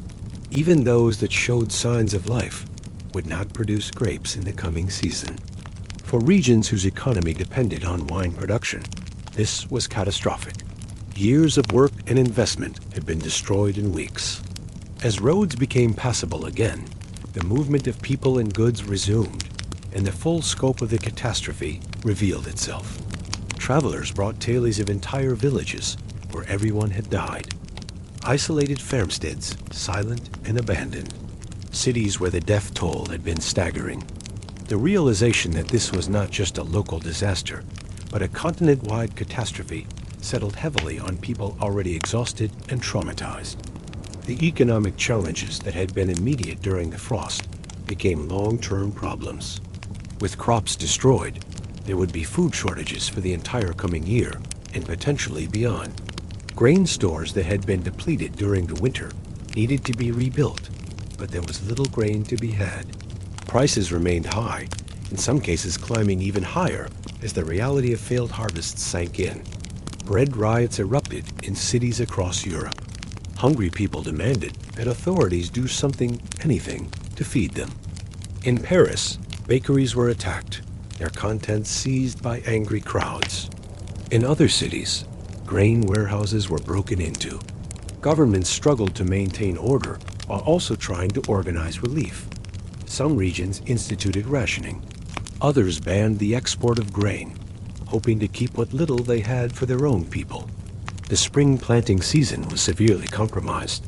Even those that showed signs of life would not produce grapes in the coming season. For regions whose economy depended on wine production, this was catastrophic. Years of work and investment had been destroyed in weeks. As roads became passable again, the movement of people and goods resumed, and the full scope of the catastrophe revealed itself. Travelers brought tales of entire villages where everyone had died. Isolated farmsteads, silent and abandoned. Cities where the death toll had been staggering. The realization that this was not just a local disaster, but a continent-wide catastrophe settled heavily on people already exhausted and traumatized. The economic challenges that had been immediate during the frost became long-term problems. With crops destroyed, there would be food shortages for the entire coming year and potentially beyond. Grain stores that had been depleted during the winter needed to be rebuilt, but there was little grain to be had. Prices remained high, in some cases climbing even higher as the reality of failed harvests sank in. Bread riots erupted in cities across Europe. Hungry people demanded that authorities do something, anything, to feed them. In Paris, bakeries were attacked, their contents seized by angry crowds. In other cities, grain warehouses were broken into. Governments struggled to maintain order while also trying to organize relief. Some regions instituted rationing. Others banned the export of grain, hoping to keep what little they had for their own people. The spring planting season was severely compromised.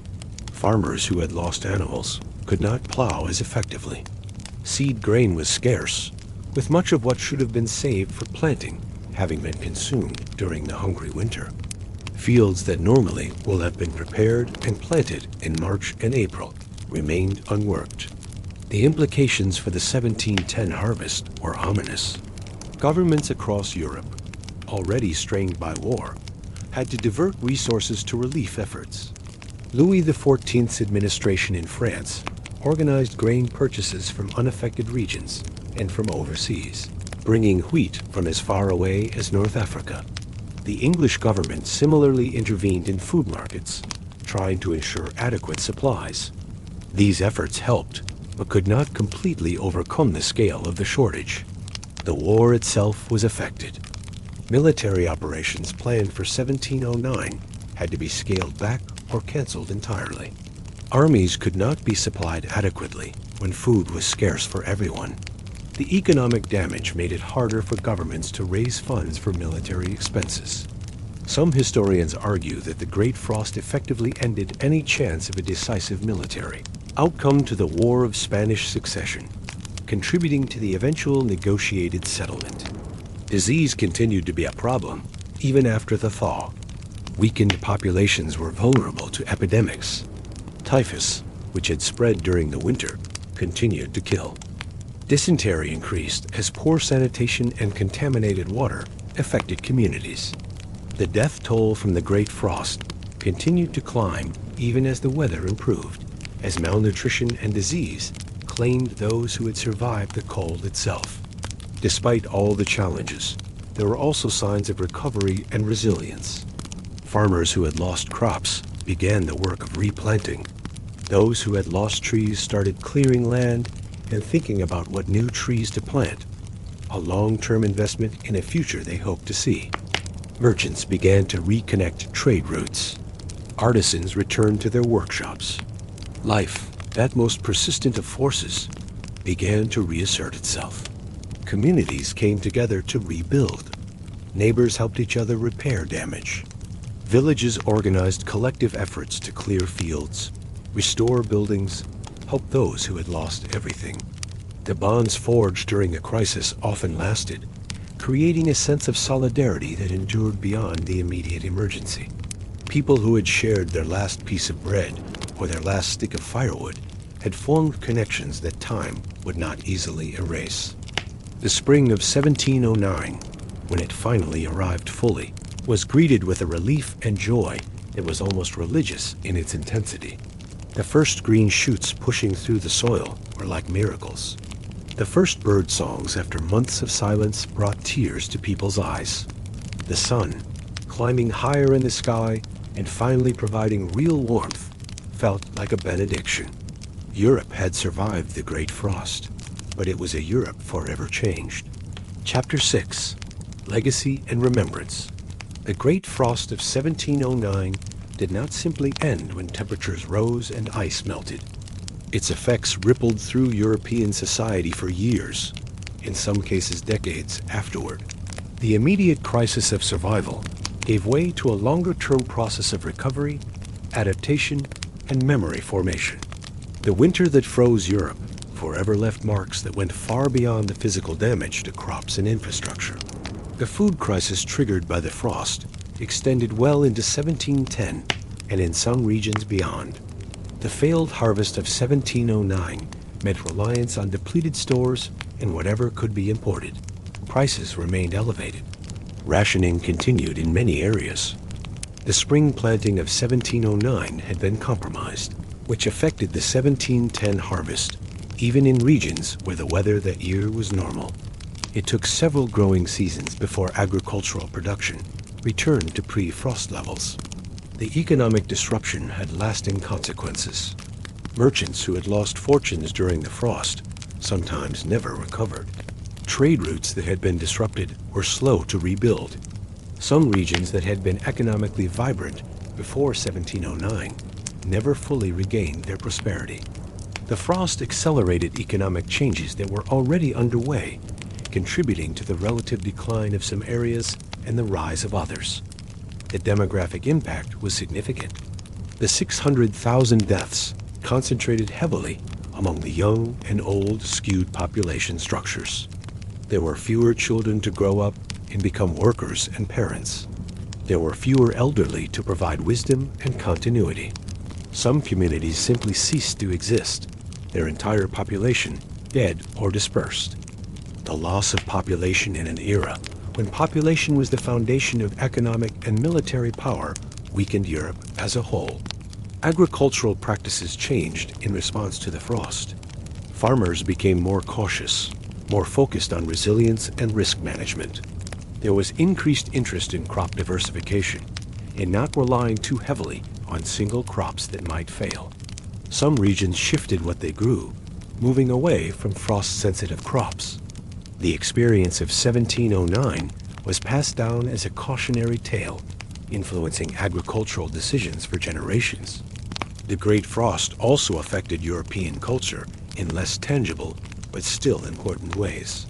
Farmers who had lost animals could not plow as effectively. Seed grain was scarce, with much of what should have been saved for planting having been consumed during the hungry winter. Fields that normally will have been prepared and planted in March and April remained unworked. The implications for the 1710 harvest were ominous. Governments across Europe, already strained by war, had to divert resources to relief efforts. Louis XIV's administration in France organized grain purchases from unaffected regions and from overseas. bringing wheat from as far away as North Africa. The English government similarly intervened in food markets, trying to ensure adequate supplies. These efforts helped, but could not completely overcome the scale of the shortage. The war itself was affected. Military operations planned for 1709 had to be scaled back or canceled entirely. Armies could not be supplied adequately when food was scarce for everyone. The economic damage made it harder for governments to raise funds for military expenses. Some historians argue that the Great Frost effectively ended any chance of a decisive military outcome to the War of Spanish Succession, contributing to the eventual negotiated settlement. Disease continued to be a problem even after the thaw. Weakened populations were vulnerable to epidemics. Typhus, which had spread during the winter, continued to kill. Dysentery increased as poor sanitation and contaminated water affected communities. The death toll from the Great Frost continued to climb even as the weather improved, as malnutrition and disease claimed those who had survived the cold itself. Despite all the challenges, there were also signs of recovery and resilience. Farmers who had lost crops began the work of replanting. Those who had lost trees started clearing land and thinking about what new trees to plant, a long-term investment in a future they hoped to see. Merchants began to reconnect trade routes. Artisans returned to their workshops. Life, that most persistent of forces, began to reassert itself. Communities came together to rebuild. Neighbors helped each other repair damage. Villages organized collective efforts to clear fields, restore buildings, help those who had lost everything. The bonds forged during a crisis often lasted, creating a sense of solidarity that endured beyond the immediate emergency. People who had shared their last piece of bread or their last stick of firewood had formed connections that time would not easily erase. The spring of 1709, when it finally arrived fully, was greeted with a relief and joy that was almost religious in its intensity. The first green shoots pushing through the soil were like miracles. The first bird songs after months of silence brought tears to people's eyes. The sun, climbing higher in the sky and finally providing real warmth, felt like a benediction. Europe had survived the Great Frost, but it was a Europe forever changed. Chapter 6. Legacy and Remembrance. The Great Frost of 1709 did not simply end when temperatures rose and ice melted. Its effects rippled through European society for years, in some cases decades afterward. The immediate crisis of survival gave way to a longer-term process of recovery, adaptation, and memory formation. The winter that froze Europe forever left marks that went far beyond the physical damage to crops and infrastructure. The food crisis triggered by the frost extended well into 1710 and in some regions beyond. The failed harvest of 1709 meant reliance on depleted stores and whatever could be imported. Prices remained elevated. Rationing continued in many areas. The spring planting of 1709 had been compromised, which affected the 1710 harvest, even in regions where the weather that year was normal. It took several growing seasons before agricultural production returned to pre-frost levels. The economic disruption had lasting consequences. Merchants who had lost fortunes during the frost sometimes never recovered. Trade routes that had been disrupted were slow to rebuild. Some regions that had been economically vibrant before 1709 never fully regained their prosperity. The frost accelerated economic changes that were already underway, contributing to the relative decline of some areas and the rise of others. The demographic impact was significant. The 600,000 deaths concentrated heavily among the young and old skewed population structures. There were fewer children to grow up and become workers and parents. There were fewer elderly to provide wisdom and continuity. Some communities simply ceased to exist, their entire population dead or dispersed. The loss of population in an era when population was the foundation of economic and military power weakened Europe as a whole. Agricultural practices changed in response to the frost. Farmers became more cautious. more focused on resilience and risk management. There was increased interest in crop diversification, in not relying too heavily on single crops that might fail. Some regions shifted what they grew, moving away from frost-sensitive crops. The experience of 1709 was passed down as a cautionary tale, influencing agricultural decisions for generations. The Great Frost also affected European culture in less tangible but still important ways.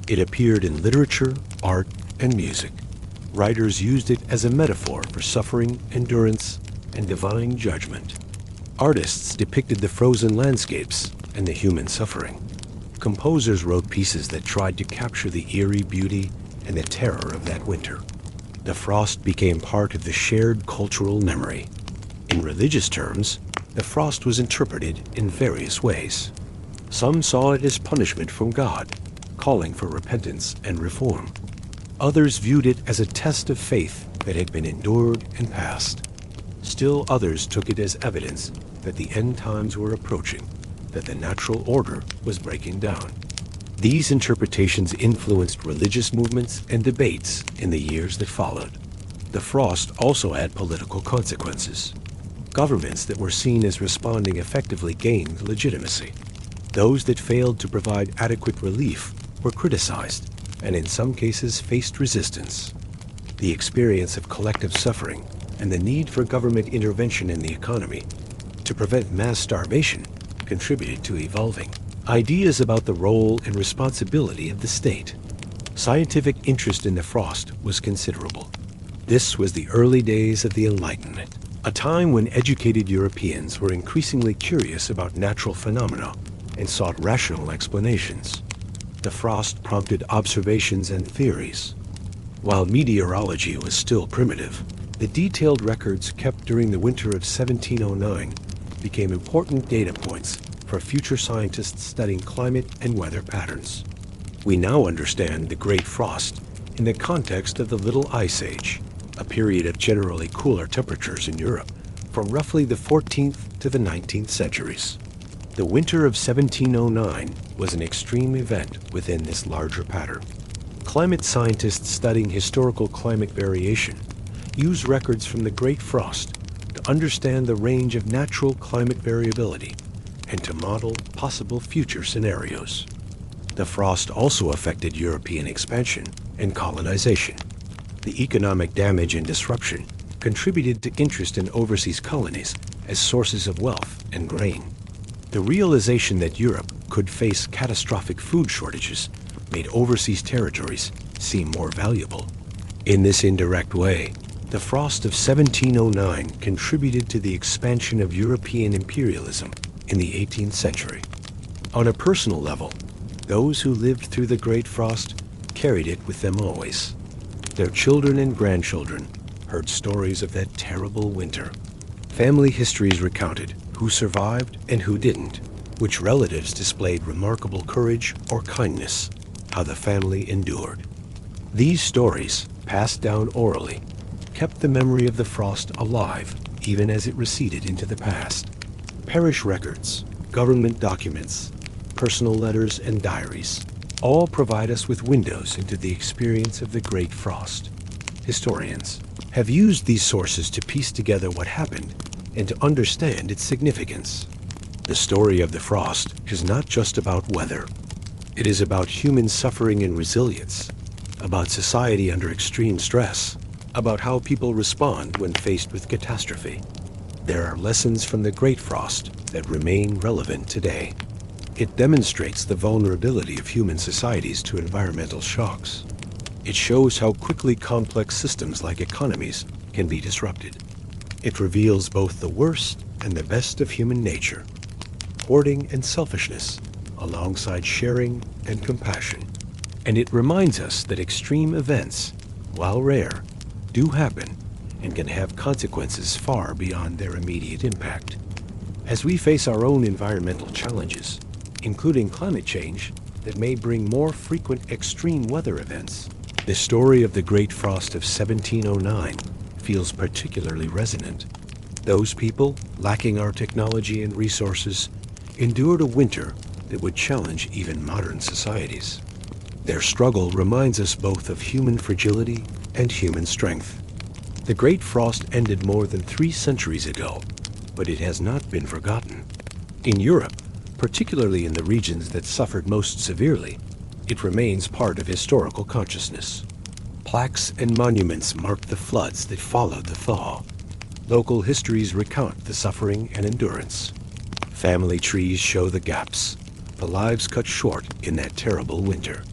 It appeared in literature, art, and music. Writers used it as a metaphor for suffering, endurance, and divine judgment. Artists depicted the frozen landscapes and the human suffering. Composers wrote pieces that tried to capture the eerie beauty and the terror of that winter. The frost became part of the shared cultural memory. In religious terms, the frost was interpreted in various ways. Some saw it as punishment from God, calling for repentance and reform. Others viewed it as a test of faith that had been endured and passed. Still others took it as evidence that the end times were approaching, that the natural order was breaking down. These interpretations influenced religious movements and debates in the years that followed. The frost also had political consequences. Governments that were seen as responding effectively gained legitimacy. Those that failed to provide adequate relief were criticized, and in some cases faced resistance. The experience of collective suffering and the need for government intervention in the economy to prevent mass starvation contributed to evolving ideas about the role and responsibility of the state. Scientific interest in the frost was considerable. This was the early days of the Enlightenment, a time when educated Europeans were increasingly curious about natural phenomena and sought rational explanations. The frost prompted observations and theories. While meteorology was still primitive, the detailed records kept during the winter of 1709 became important data points for future scientists studying climate and weather patterns. We now understand the Great Frost in the context of the Little Ice Age, a period of generally cooler temperatures in Europe from roughly the 14th to the 19th centuries. The winter of 1709 was an extreme event within this larger pattern. Climate scientists studying historical climate variation use records from the Great Frost to understand the range of natural climate variability and to model possible future scenarios. The frost also affected European expansion and colonization. The economic damage and disruption contributed to interest in overseas colonies as sources of wealth and grain. The realization that Europe could face catastrophic food shortages made overseas territories seem more valuable. In this indirect way, the frost of 1709 contributed to the expansion of European imperialism in the 18th century. On a personal level, those who lived through the Great Frost carried it with them always. Their children and grandchildren heard stories of that terrible winter. Family histories recounted who survived and who didn't, which relatives displayed remarkable courage or kindness, how the family endured. These stories, passed down orally, kept the memory of the frost alive even as it receded into the past. Parish records, government documents, personal letters, and diaries all provide us with windows into the experience of the Great Frost. Historians have used these sources to piece together what happened and to understand its significance. The story of the frost is not just about weather. It is about human suffering and resilience, about society under extreme stress, about how people respond when faced with catastrophe. There are lessons from the Great Frost that remain relevant today. It demonstrates the vulnerability of human societies to environmental shocks. It shows how quickly complex systems like economies can be disrupted. It reveals both the worst and the best of human nature, hoarding and selfishness, alongside sharing and compassion. And it reminds us that extreme events, while rare, do happen and can have consequences far beyond their immediate impact. As we face our own environmental challenges, including climate change that may bring more frequent extreme weather events, the story of the Great Frost of 1709 feels particularly resonant. Those people, lacking our technology and resources, endured a winter that would challenge even modern societies. Their struggle reminds us both of human fragility and human strength. The Great Frost ended more than 3 centuries ago, but it has not been forgotten. In Europe, particularly in the regions that suffered most severely, it remains part of historical consciousness. Plaques and monuments mark the floods that followed the thaw. Local histories recount the suffering and endurance. Family trees show the gaps, the lives cut short in that terrible winter.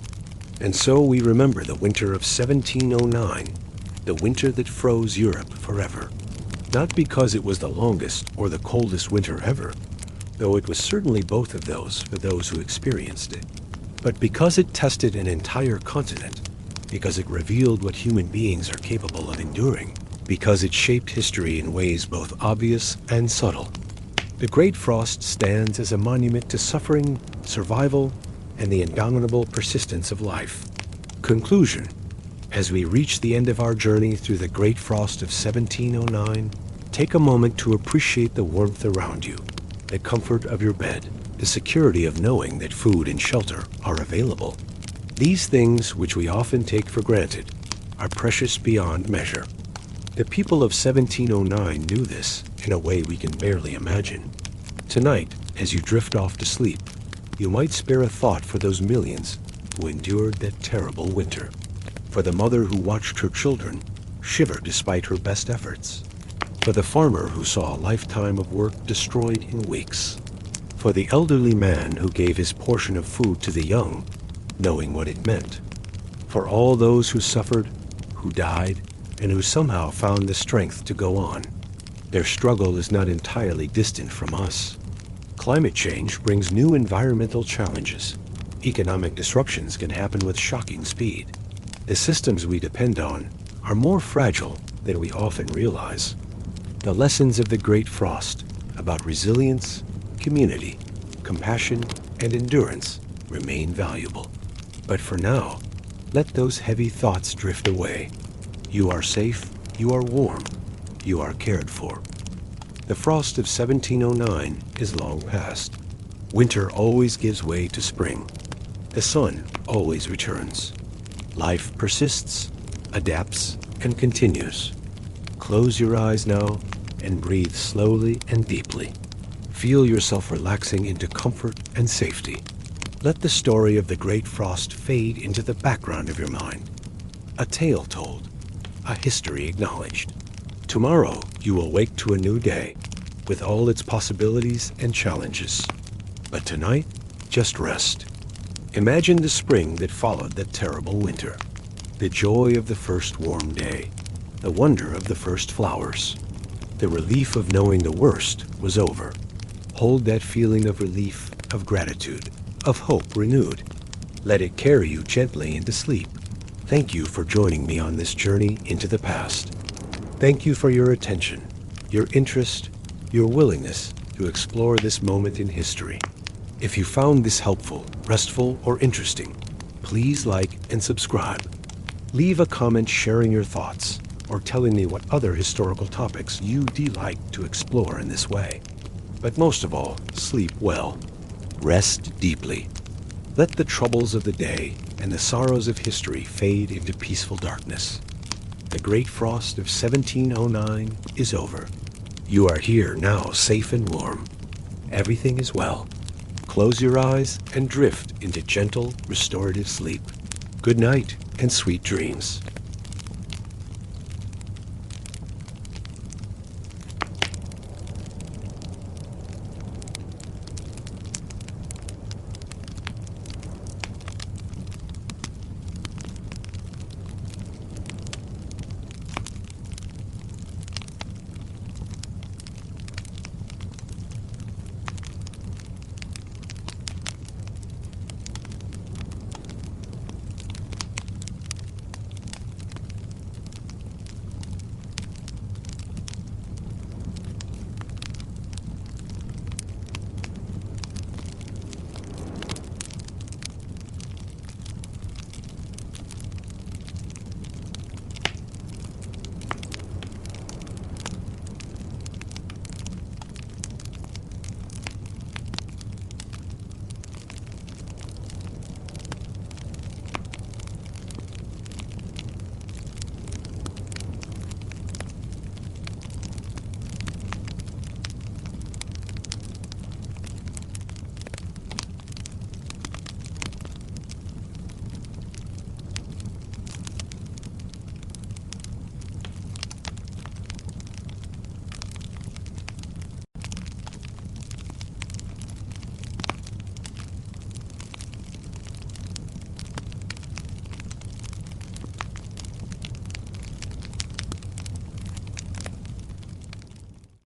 And so we remember the winter of 1709, the winter that froze Europe forever. Not because it was the longest or the coldest winter ever, though it was certainly both of those for those who experienced it, but because it tested an entire continent, because it revealed what human beings are capable of enduring, because it shaped history in ways both obvious and subtle. The Great Frost stands as a monument to suffering, survival, and the indomitable persistence of life. Conclusion. As we reach the end of our journey through the Great Frost of 1709, take a moment to appreciate the warmth around you, the comfort of your bed, the security of knowing that food and shelter are available. These things, which we often take for granted, are precious beyond measure. The people of 1709 knew this in a way we can barely imagine. Tonight, as you drift off to sleep, you might spare a thought for those millions who endured that terrible winter. For the mother who watched her children shiver despite her best efforts. For the farmer who saw a lifetime of work destroyed in weeks. For the elderly man who gave his portion of food to the young, knowing what it meant. For all those who suffered, who died, and who somehow found the strength to go on. Their struggle is not entirely distant from us. Climate change brings new environmental challenges. Economic disruptions can happen with shocking speed. The systems we depend on are more fragile than we often realize. The lessons of the Great Frost about resilience, community, compassion, and endurance remain valuable. But for now, let those heavy thoughts drift away. You are safe, you are warm, you are cared for. The frost of 1709 is long past. Winter always gives way to spring. The sun always returns. Life persists, adapts, and continues. Close your eyes now and breathe slowly and deeply. Feel yourself relaxing into comfort and safety. Let the story of the Great Frost fade into the background of your mind. A tale told, a history acknowledged. Tomorrow you will wake to a new day, with all its possibilities and challenges. But tonight, just rest. Imagine the spring that followed that terrible winter. The joy of the first warm day. The wonder of the first flowers. The relief of knowing the worst was over. Hold that feeling of relief, of gratitude, of hope renewed. Let it carry you gently into sleep. Thank you for joining me on this journey into the past. Thank you for your attention, your interest, your willingness to explore this moment in history. If you found this helpful, restful, or interesting, please like and subscribe. Leave a comment sharing your thoughts or telling me what other historical topics you delight to explore in this way. But most of all, sleep well. Rest deeply. Let the troubles of the day and the sorrows of history fade into peaceful darkness. The Great Frost of 1709 is over. You are here now, safe and warm. Everything is well. Close your eyes and drift into gentle, restorative sleep. Good night and sweet dreams.